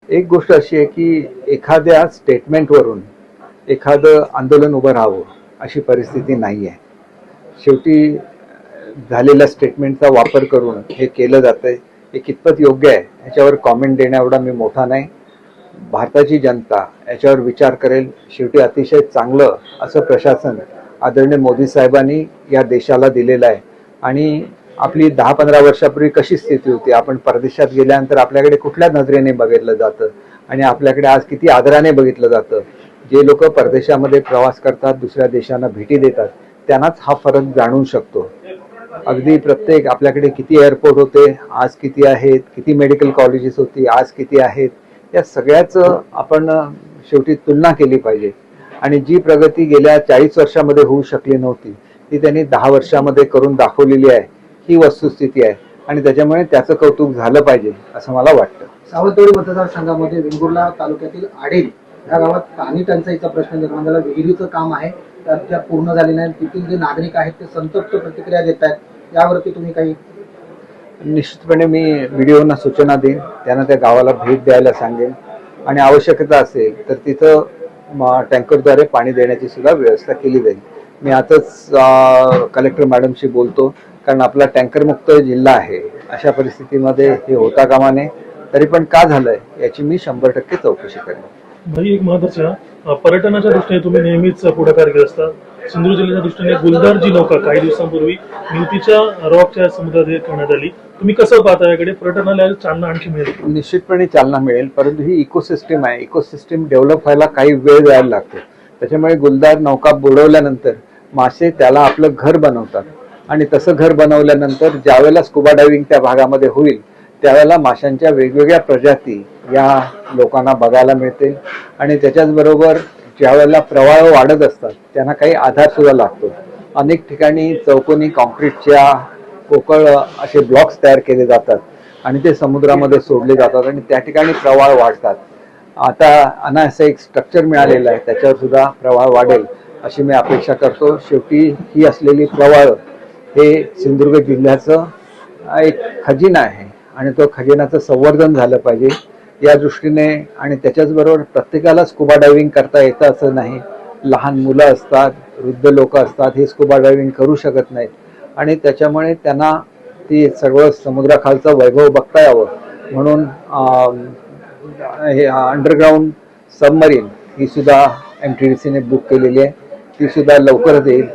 एक गोष्ट अशी आहे की एखाद्या स्टेटमेंटवरून एखादं आंदोलन उभं राहावं अशी परिस्थिती नाही आहे. शेवटी झालेल्या स्टेटमेंटचा वापर करून हे केलं जातंय. हे कितपत योग्य आहे याच्यावर कॉमेंट देण्याएवढा मी मोठा नाही. भारताची जनता याच्यावर विचार करेल. शेवटी अतिशय चांगलं असं प्रशासन आदरणीय मोदी साहेबांनी या देशाला दिलेलं आहे. आणि आपली 10-15 वर्षापूर्वी कशी स्थिती होती, आपण परदेशात गेल्यानंतर आपल्याकडे कुठल्या नजरेने बघितलं जातं आणि आपल्याकडे आज किती आदराने बघितलं जातं. जे लोक परदेशामध्ये प्रवास करतात, दुसऱ्या देशांना भेटी देतात, त्यांनाच हा फरक जाणवू शकतो. अगदी प्रत्येक आपल्याकडे किती एअरपोर्ट होते, आज किती आहेत, किती मेडिकल कॉलेजेस होती, आज किती आहेत, या सगळ्याचं आपण शेवटी तुलना केली पाहिजे. आणि जी प्रगती गेल्या 40 वर्षामध्ये होऊ शकली नव्हती ती त्यांनी 10 वर्षामध्ये करून दाखवलेली आहे. ही वस्तुस्थिती आहे आणि त्याच्यामुळे त्याचं कौतुक झालं पाहिजे असं मला वाटतं. सावंतवाडी मतदारसंघामध्ये वेंगुर्ला तालुक्यातील आडेल या गावात पाणी टंचाईचा प्रश्न निर्माण झाला. विहिरीचं काम आहे त्या पूर्ण झाले नाही. तिथील जे नागरिक आहेत ते संतप्त प्रतिक्रिया देत आहेत. यावरती तुम्ही काही? निश्चितपणे मी व्हिडिओना सूचना देईन, त्यांना त्या गावाला भेट द्यायला सांगेन आणि आवश्यकता असेल तर तिथं टँकरद्वारे पाणी देण्याची सुद्धा व्यवस्था केली जाईल. मी आताच कलेक्टर मॅडमशी बोलतो, कारण आपला टँकरमुक्त जिल्हा आहे. अशा परिस्थितीमध्ये हे होता कामा नये. तरी पण का झालंय याची मी 100% चौकशी करेन. भाई, एक महत्त्वाचं पर्यटनाच्या दृष्टीने तुम्ही नेहमीच पुढाकार घेत असता. सिंधुदुर्ग जिल्ह्याच्या दृष्टीने गुलदार जी नौका काही दिवसांपूर्वी मिवतीच्या रॉकच्या समुद्रात करण्यात आली. तुम्ही कसं पाहता याकडे? पर्यटनाला चालना आणखी मिळेल? निश्चितपणे चालना मिळेल, परंतु ही इकोसिस्टीम आहे. इकोसिस्टीम डेव्हलप व्हायला काही वेळ द्यायला लागतो. त्याच्यामुळे गुलदार नौका बुडवल्यानंतर मासे त्याला आपलं घर बनवतात आणि तसं घर बनवल्यानंतर ज्यावेळेला स्कुबा डायव्हिंग त्या भागामध्ये होईल त्यावेळेला माशांच्या वेगवेगळ्या प्रजाती या लोकांना बघायला मिळतील. आणि त्याच्याचबरोबर ज्यावेळेला प्रवाह वाढत असतात त्यांना काही आधार सुद्धा लागतो. अनेक ठिकाणी चौकोनी कॉन्क्रीटच्या पोकळ असे ब्लॉक्स तयार केले जातात आणि ते समुद्रामध्ये सोडले जातात आणि त्या ठिकाणी प्रवाह वाढतात. आता असं एक स्ट्रक्चर मिळालेलं आहे, त्याच्यावर सुद्धा प्रवाह वाढेल अशी मी अपेक्षा करतो. शेवटी ही असलेली प्रवाह हे सिंधुदुर्ग जिल्ह्याचं एक खजिना आहे आणि तो खजिन्याचं संवर्धन झालं पाहिजे या दृष्टीने. आणि त्याच्याचबरोबर प्रत्येकाला स्कुबा डायव्हिंग करता येतं असं नाही. लहान मुलं असतात, वृद्ध लोक असतात, हे स्कुबा डायव्हिंग करू शकत नाहीत आणि त्याच्यामुळे त्यांना ती सगळं समुद्राखालचं वैभव बघता यावं म्हणून हे अंडरग्राऊंड सबमरीन ही सुद्धा MTDCने बुक केलेली आहे. ती सुद्धा लवकरच येईल.